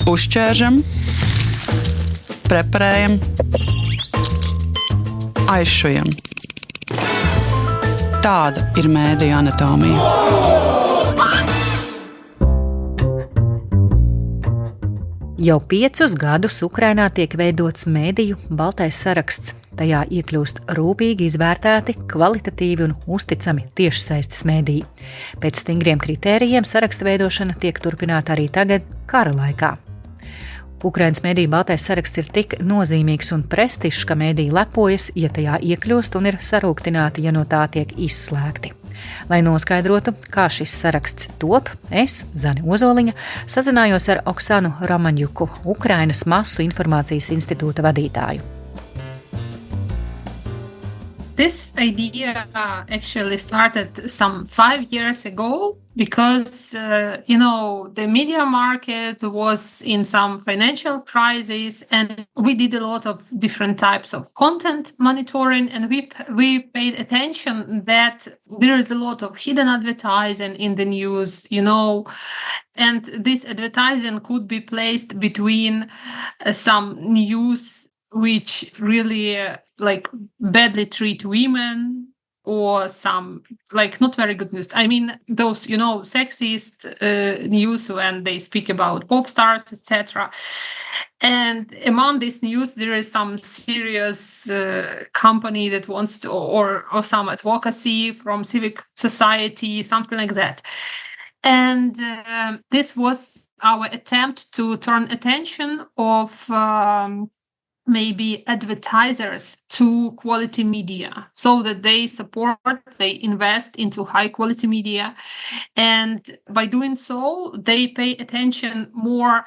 Uzķēršam, preparējam, aizšujam. Tāda ir mediju anatomija. Jau 5 gadus Ukrainā tiek veidots mediju baltais saraksts. Tajā iekļūst rūpīgi izvērtēti, kvalitatīvi un uzticami tiešsaistes mediji. Pēc stingriem kritērijiem saraksta veidošana tiek turpināta arī tagad, kara laikā. Ukrainas mediju baltais saraksts ir tik nozīmīgs un prestižs, ka mediji lepojas, ja tajā iekļūst un ir sarūktināti, ja no tā tiek izslēgti. Lai noskaidrotu, kā šis saraksts top, es, Zane Ozoliņa, sazinājos ar Oksanu Romaniuku, Ukrainas masu informācijas institūta vadītāju. This idea actually started some 5 years ago because, the media market was in some financial crisis and we did a lot of different types of content monitoring and we paid attention that there is a lot of hidden advertising in the news, and this advertising could be placed between some news which really badly treat women or some not very good news. I mean, those, sexist news when they speak about pop stars, etc. And among this news, there is some serious company that wants to, or some advocacy from civic society, something like that. And this was our attempt to turn attention of maybe advertisers to quality media so that they invest into high quality media. And by doing so, they pay attention more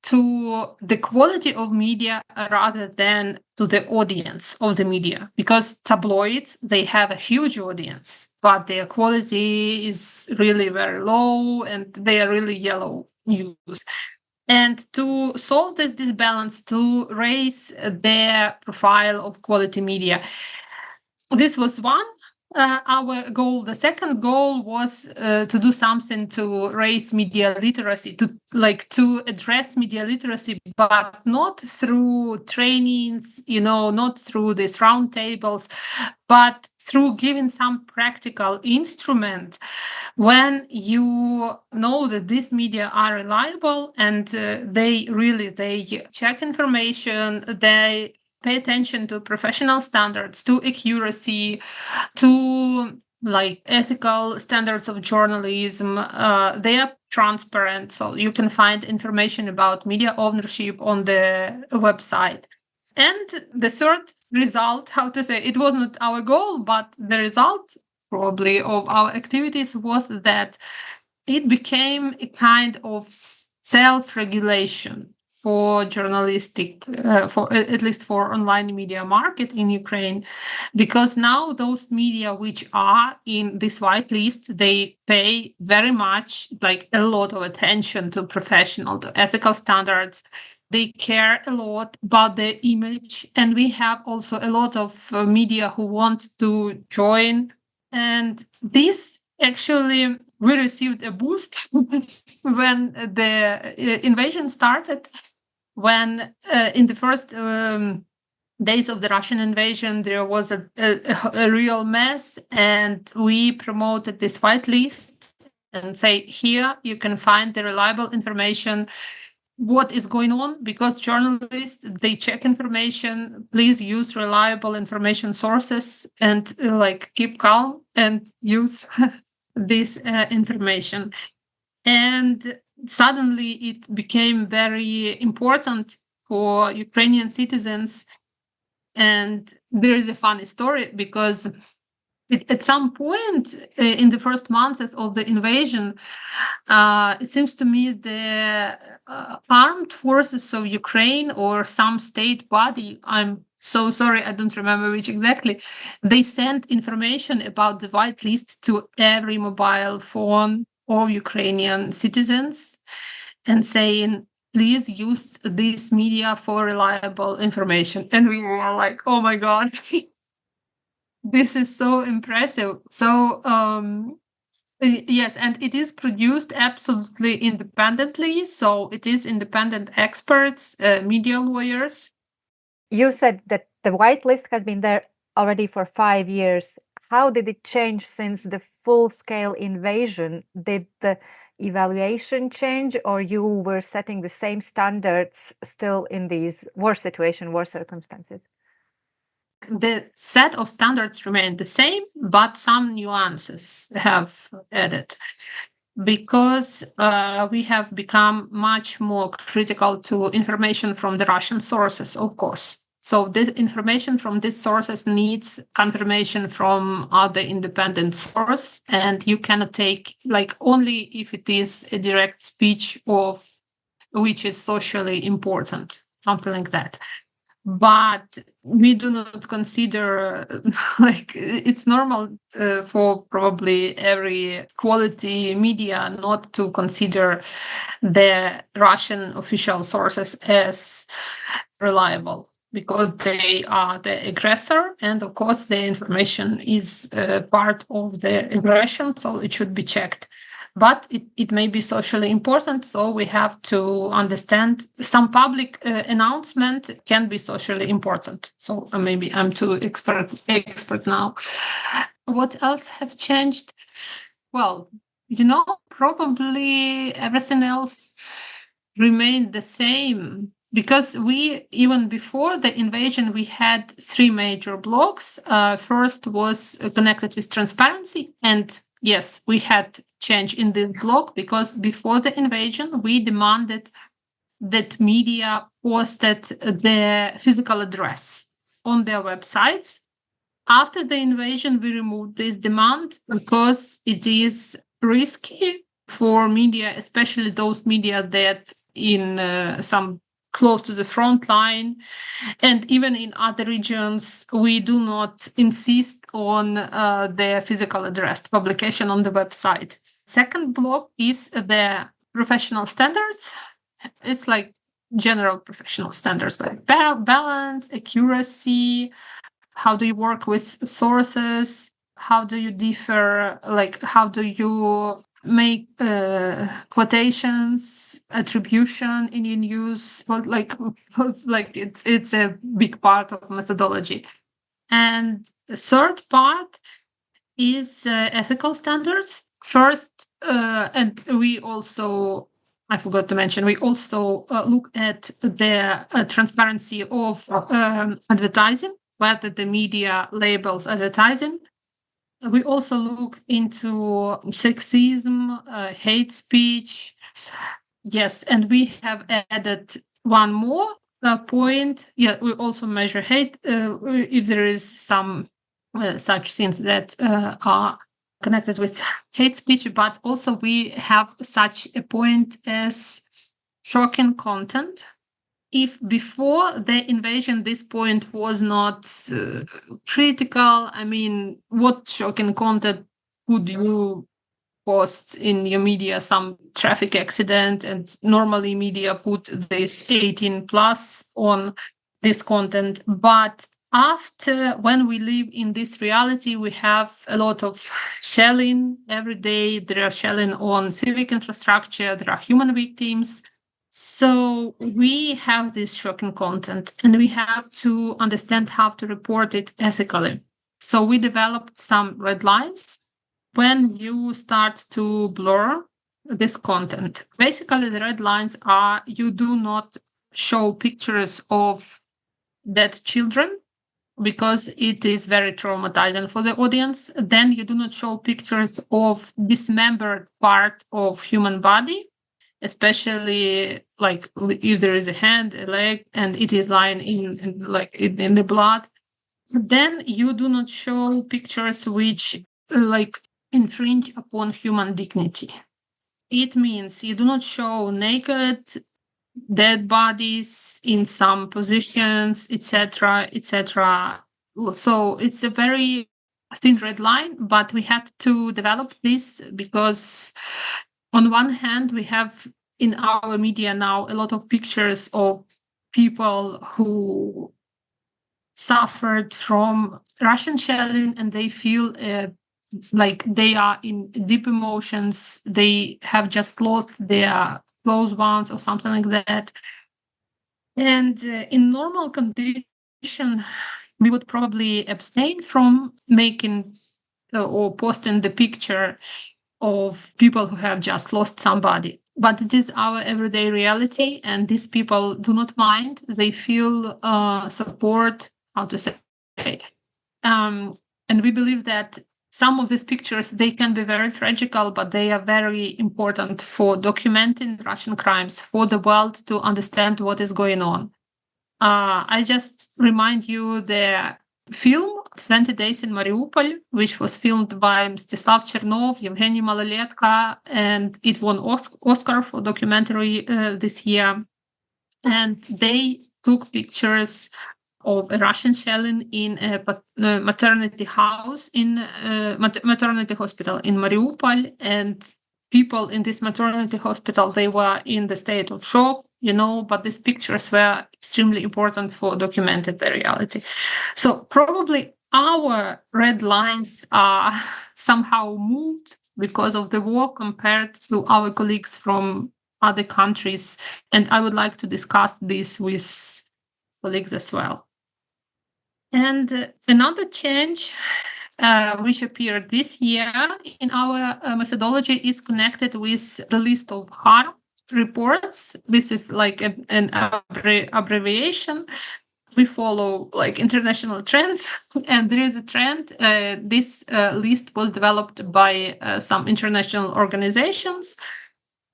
to the quality of media rather than to the audience of the media. Because tabloids, they have a huge audience, but their quality is really very low and they are really yellow news. And to solve this disbalance, to raise their profile of quality media, this was one our goal. The second goal was to do something to raise media literacy, to address media literacy, but not through trainings, not through these roundtables, but through giving some practical instrument when you know that these media are reliable and they check information, they pay attention to professional standards, to accuracy, to ethical standards of journalism. They are transparent, so you can find information about media ownership on the website. And the third result, it was not our goal, but the result probably of our activities was that it became a kind of self-regulation for journalistic, at least for online media market in Ukraine, because now those media which are in this white list, they pay very much, a lot of attention to professional, to ethical standards. They care a lot about their image, and we have also a lot of media who want to join. And this actually, we received a boost when the invasion started. When in the first days of the Russian invasion, there was a real mess, and we promoted this white list and say, here you can find the reliable information, what is going on, because journalists, they check information. Please use reliable information sources and keep calm and use this information. And suddenly it became very important for Ukrainian citizens. And there is a funny story because at some point in the first months of the invasion, it seems to me the armed forces of Ukraine or some state body, I'm so sorry, I don't remember which exactly, they sent information about the white list to every mobile phone of Ukrainian citizens and saying, please use this media for reliable information. And we were like, oh my God. This is so impressive. So Yes, and it is produced absolutely independently. So it is independent experts, media lawyers. You said that the whitelist has been there already for 5 years. How did it change since the full-scale invasion? Did the evaluation change, or you were setting the same standards still in these war circumstances? The set of standards remain the same, but some nuances have added because we have become much more critical to information from the Russian sources, of course. So the information from these sources needs confirmation from other independent source, and you cannot take only if it is a direct speech of which is socially important, something like that. But we do not consider it's normal for probably every quality media not to consider the Russian official sources as reliable because they are the aggressor, and of course the information is part of the aggression, so it should be checked. But it may be socially important, so we have to understand some public announcement can be socially important. So maybe I'm too expert now. What else have changed? Well, probably everything else remained the same because we, even before the invasion, we had three major blocks. First was connected with transparency, and yes, we had change in this block because before the invasion, we demanded that media posted their physical address on their websites. After the invasion, we removed this demand because it is risky for media, especially those media that in some close to the front line, and even in other regions, we do not insist on their physical address publication on the website. Second block is the professional standards. It's like general professional standards like balance, accuracy, how do you work with sources, how do you differ, how do you make quotations, attribution in your news, it's a big part of methodology. And the third part is ethical standards. First, and we also, I forgot to mention, we also look at the transparency of advertising, whether the media labels advertising. We also look into sexism, hate speech. Yes, and we have added one more point. Yeah, we also measure hate if there is some such things that are connected with hate speech, but also we have such a point as shocking content. If before the invasion this point was not critical, I mean, what shocking content would you post in your media? Some traffic accident, and normally media put this 18 plus on this content. But after, when we live in this reality, we have a lot of shelling every day. There are shelling on civic infrastructure, there are human victims. So we have this shocking content, and we have to understand how to report it ethically. So we developed some red lines when you start to blur this content. Basically, the red lines are you do not show pictures of dead children because it is very traumatizing for the audience. Then you do not show pictures of dismembered part of human body, especially like if there is a hand, a leg, and it is lying in the blood. Then you do not show pictures which infringe upon human dignity. It means you do not show naked dead bodies in some positions, etc., etc. So it's a very thin red line, but we had to develop this because on one hand, we have in our media now a lot of pictures of people who suffered from Russian shelling and they feel a like they are in deep emotions, they have just lost their close ones or something like that. And in normal condition, we would probably abstain from making or posting the picture of people who have just lost somebody. But it is our everyday reality, and these people do not mind. They feel support, how to say. And we believe that some of these pictures, they can be very tragical, but they are very important for documenting Russian crimes, for the world to understand what is going on. I just remind you the film 20 Days in Mariupol, which was filmed by Mstislav Chernov, Evgeny Malolietka, and it won Oscar for documentary this year. And they took pictures of a Russian shelling in a maternity house in maternity hospital in Mariupol, and people in this maternity hospital, they were in the state of shock, but these pictures were extremely important for documenting the reality. So probably our red lines are somehow moved because of the war compared to our colleagues from other countries. And I would like to discuss this with colleagues as well. And another change which appeared this year in our methodology is connected with the list of harm reports. This is like an abbreviation. We follow like international trends, and there is a trend. This list was developed by some international organizations.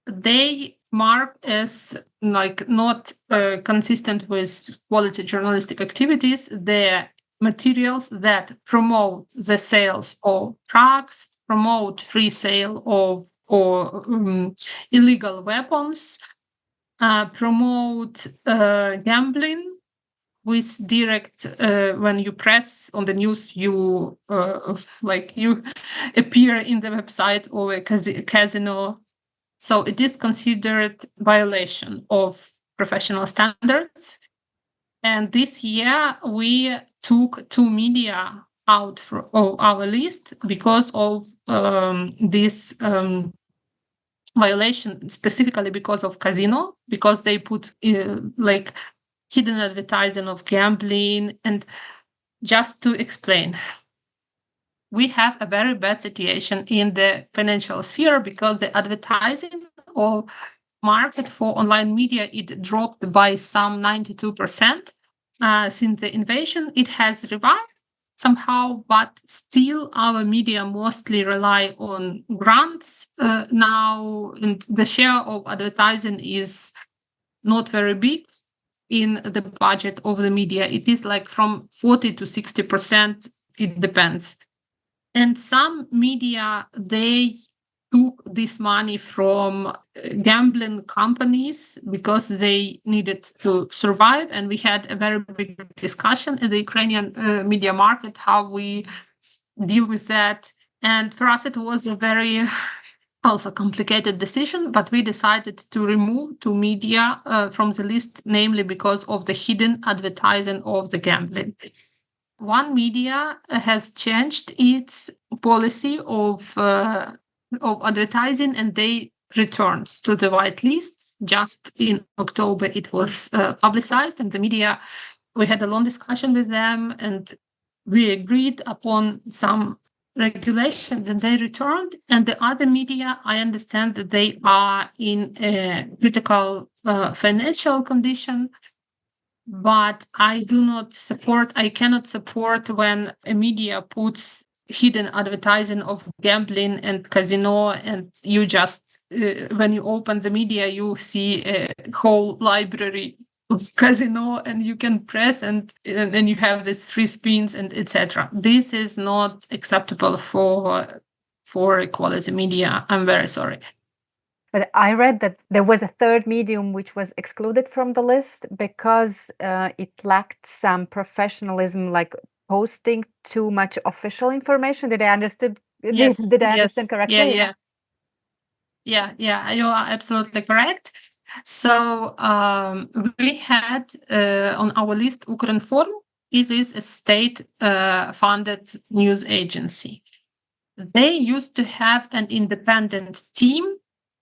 They mark as like not consistent with quality journalistic activities the materials that promote the sales of drugs, promote free sale of illegal weapons, promote gambling with direct when you press on the news, you you appear in the website of a casino. So it is considered violation of professional standards. And this year we took 2 media out of our list because of this violation, specifically because of casino, because they put hidden advertising of gambling. And just to explain, we have a very bad situation in the financial sphere because the advertising or market for online media, it dropped by some 92% since the invasion. It has revived somehow, but still our media mostly rely on grants now, and the share of advertising is not very big in the budget of the media. It is like from 40 to 60%, it depends. And some media, they took this money from gambling companies because they needed to survive. And we had a very big discussion in the Ukrainian media market, how we deal with that. And for us, it was a very also complicated decision, but we decided to remove 2 media from the list, namely because of the hidden advertising of the gambling. One media has changed its policy of advertising, and they returned to the whitelist. Just in October, it was publicized, and the media, we had a long discussion with them, and we agreed upon some regulations, and they returned. And the other media, I understand that they are in a critical financial condition. But I cannot support when a media puts hidden advertising of gambling and casino, and you just, when you open the media, you see a whole library of casino, and you can press and you have these free spins and etc. This is not acceptable for quality media. I'm very sorry. But I read that there was a third medium which was excluded from the list because it lacked some professionalism, like posting too much official information. Did I understand? Yes. Did I understand correctly? Yeah, you are absolutely correct. So we had on our list Ukrinform. It is a state-funded news agency. they used to have an independent team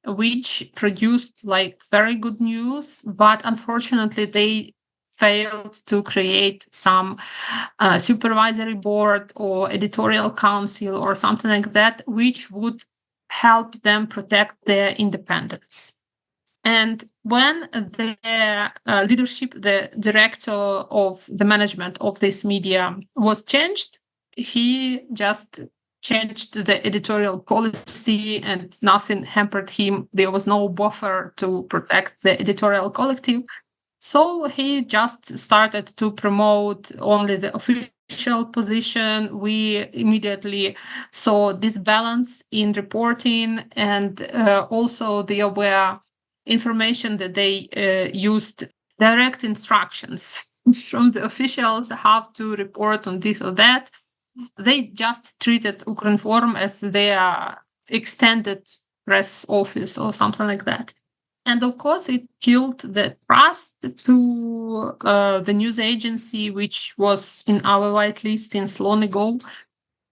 which produced like very good news, but unfortunately they failed to create some supervisory board or editorial council or something like that, which would help them protect their independence. And when the leadership, the director of the management of this media was changed, he just changed the editorial policy and nothing hampered him. There was no buffer to protect the editorial collective. So he just started to promote only the official position. We immediately saw this balance in reporting, and also there were information that they used direct instructions from the officials how to report on this or that. They just treated Ukrinform as their extended press office or something like that. And of course, it killed the trust to the news agency, which was in our whitelist since long ago.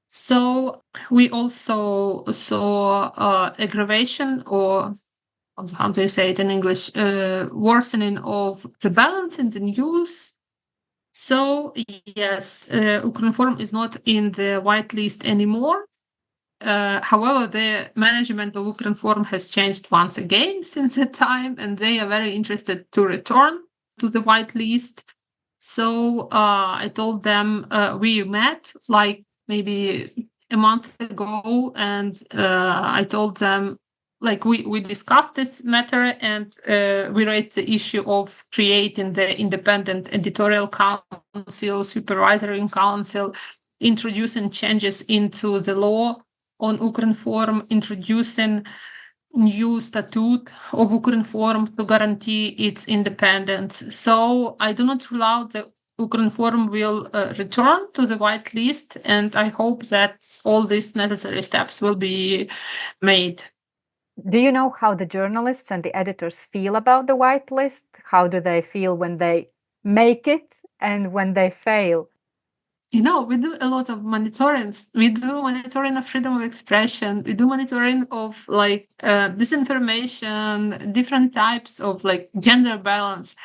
So we also saw aggravation, or how do you say it in English, worsening of the balance in the news. So yes, Ukrinform is not in the whitelist anymore. However, the management of Ukrinform has changed once again since that time, and they are very interested to return to the whitelist. So I told them we met like maybe a month ago, and I told them like we discussed this matter, and we raised the issue of creating the independent editorial council, supervisory council, introducing changes into the law on Ukrinform, introducing new statute of Ukrinform to guarantee its independence. So I do not rule out that Ukrinform will return to the whitelist, and I hope that all these necessary steps will be made. Do you know how the journalists and the editors feel about the whitelist? How do they feel when they make it and when they fail? You know, we do a lot of monitorings. We do monitoring of freedom of expression. We do monitoring of like disinformation, different types of like gender balance.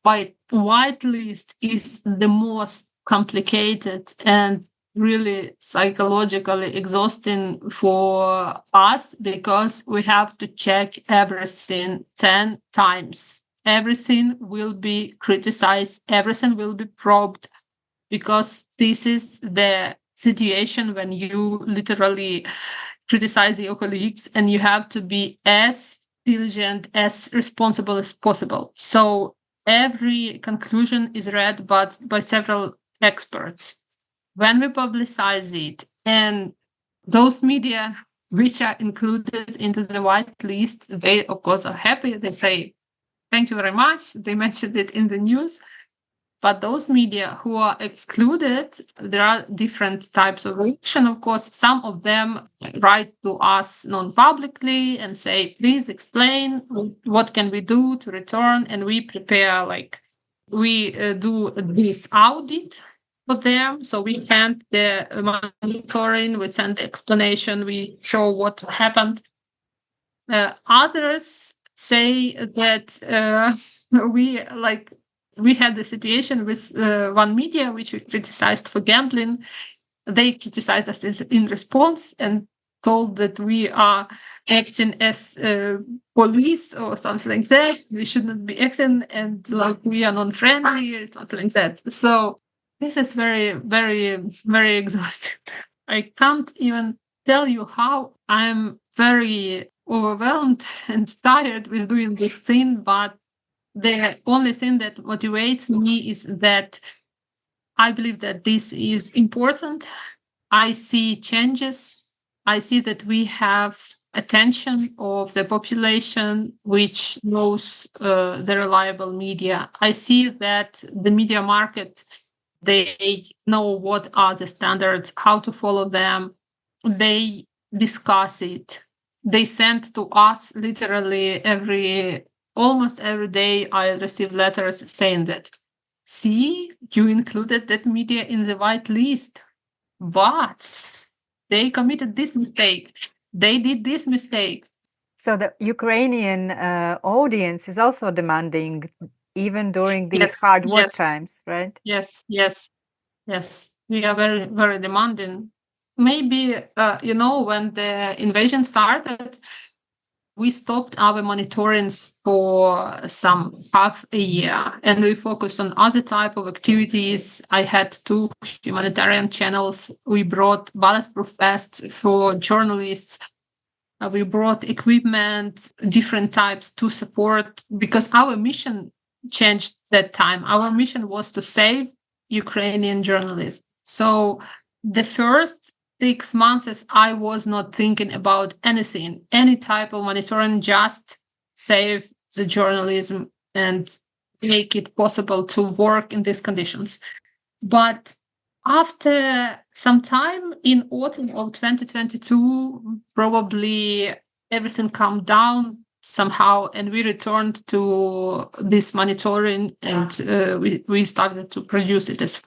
But whitelist is the most complicated and really psychologically exhausting for us, because we have to check everything 10 times. Everything will be criticized. Everything will be probed, because this is the situation when you literally criticize your colleagues, and you have to be as diligent, as responsible as possible. So every conclusion is read by several experts. When we publicize it, and those media which are included into the whitelist, they of course are happy. They say, thank you very much. They mentioned it in the news. But those media who are excluded, there are different types of reaction. Of course, some of them write to us non-publicly and say, please explain what can we do to return. And we prepare, like, we do this audit for them. So we send the monitoring, we send the explanation, we show what happened. Others say that we had the situation with one media which we criticized for gambling. They criticized us in response and told that we are acting as police or something like that. We should not be acting, and like we are non-friendly or something like that. So this is very, very, very exhausting. I can't even tell you how I'm very overwhelmed and tired with doing this thing, but the only thing that motivates me is that I believe that this is important. I see changes. I see that we have attention of the population which knows the reliable media. I see that the media market, they know what are the standards, how to follow them. They discuss it. They send to us literally almost every day. I receive letters saying that, see, you included that media in the whitelist, but they committed this mistake. They did this mistake. So the Ukrainian audience is also demanding, even during these hard war times, right? Yes. We are very, very demanding. Maybe, when the invasion started, we stopped our monitorings for some half a year, and we focused on other type of activities. I had 2 humanitarian channels. We brought bulletproof vests for journalists. We brought equipment, different types to support, because our mission changed that time. Our mission was to save Ukrainian journalism. So the first 6 months, I was not thinking about anything, any type of monitoring, just save the journalism and make it possible to work in these conditions. But after some time in autumn of 2022, probably everything calmed down somehow, and we returned to this monitoring, and we started to produce it as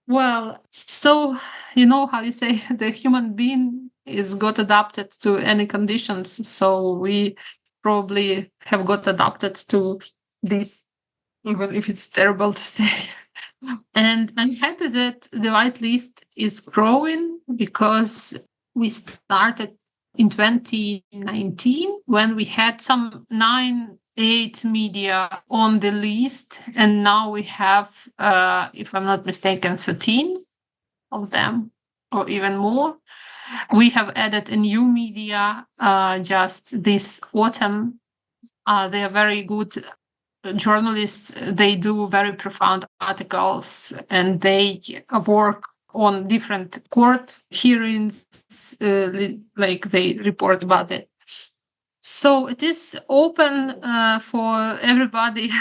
well. So, how you say, the human being is got adapted to any conditions. So we probably have got adapted to this, even if it's terrible to say. And I'm happy that the whitelist is growing, because we started in 2019 when we had some 8 media on the list, and now we have, if I'm not mistaken, 13 of them, or even more. We have added a new media just this autumn. They are very good journalists. They do very profound articles, and they work on different court hearings, like they report about it. So it is open for everybody.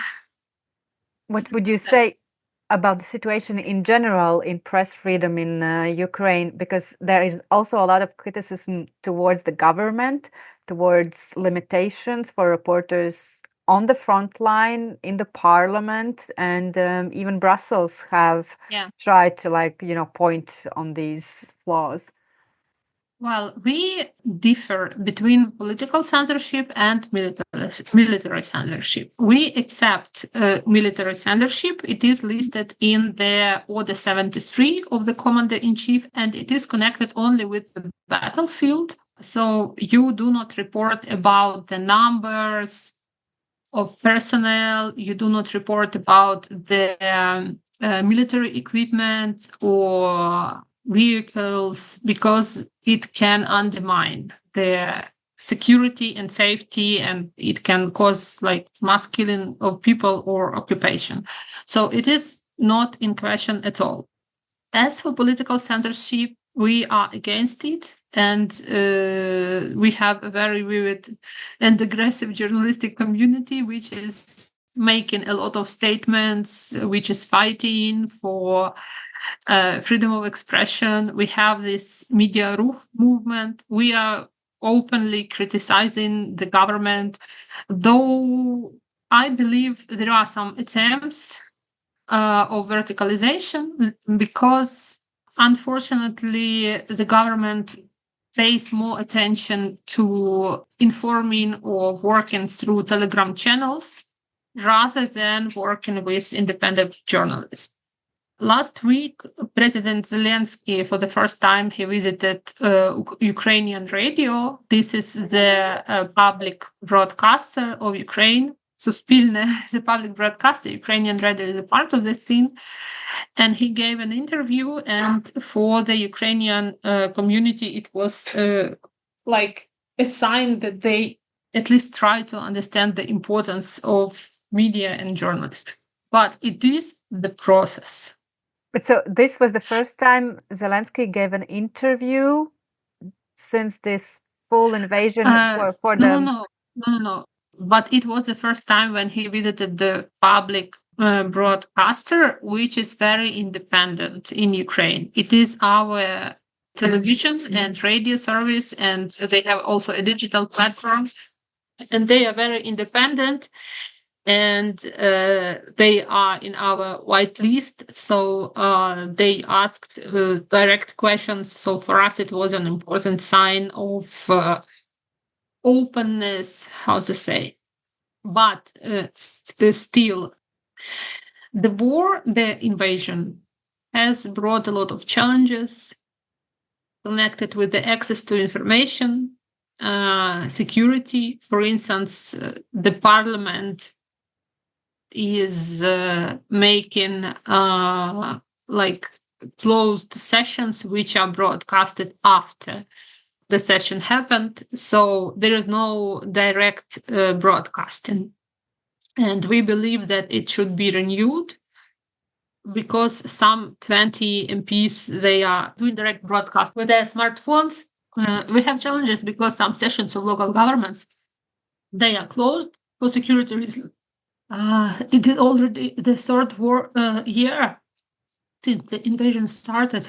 What would you say about the situation in general in press freedom in Ukraine? Because there is also a lot of criticism towards the government, towards limitations for reporters on the front line, in the parliament, and even Brussels have tried to point on these flaws. Well, we differ between political censorship and military censorship. We accept military censorship. It is listed in the Order 73 of the Commander-in-Chief, and it is connected only with the battlefield. So you do not report about the numbers of personnel. You do not report about the military equipment or vehicles, because it can undermine the security and safety, and it can cause mass killing of people or occupation. So it is not in question at all. As for political censorship, we are against it, and we have a very vivid and aggressive journalistic community, which is making a lot of statements, which is fighting for freedom of expression. We have this media roof movement. We are openly criticizing the government, though I believe there are some attempts of verticalization, because unfortunately the government pays more attention to informing or working through Telegram channels rather than working with independent journalists. Last week, President Zelensky, for the first time, he visited Ukrainian radio. This is the public broadcaster of Ukraine. Suspilne, the public broadcaster, Ukrainian radio is a part of this thing. And he gave an interview, and for the Ukrainian community, it was like a sign that they at least try to understand the importance of media and journalists. But it is the process. But so this was the first time Zelensky gave an interview since this full invasion for the... No. But it was the first time when he visited the public broadcaster, which is very independent in Ukraine. It is our television and radio service, and they have also a digital platform, and they are very independent. And they are in our white list, so they asked direct questions. So for us, it was an important sign of openness, how to say. But still, the war, the invasion, has brought a lot of challenges connected with the access to information, security. For instance, the parliament is making closed sessions which are broadcasted after the session happened, so there is no direct broadcasting, and we believe that it should be renewed because some 20 MPs, they are doing direct broadcast with their smartphones. We have challenges because some sessions of local governments, they are closed for security reasons. It is already the third year since the invasion started.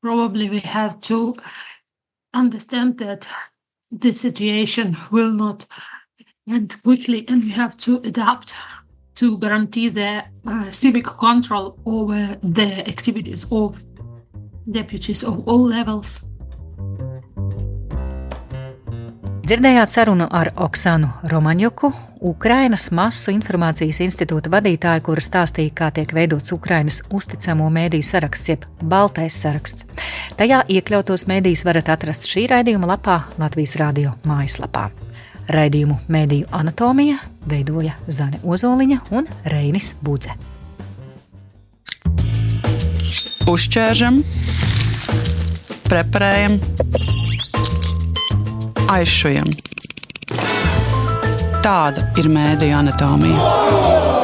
Probably we have to understand that the situation will not end quickly, and we have to adapt to guarantee the civic control over the activities of deputies of all levels. Dzirdējāt sarunu ar Oksanu Romaniuku, Ukrainas masu informācijas institūta vadītāju, kura stāstīja, kā tiek veidots Ukrainas uzticamo mediju saraksts, jeb baltais saraksts. Tajā iekļautos medijus varat atrast šī raidījuma lapā, Latvijas radio mājaslapā. Raidījumu mediju anatomija veidoja Zane Ozoliņa un Reinis Budze. Uzķēršam, preparējam, aizšujam. Tāda ir mediju anatomija.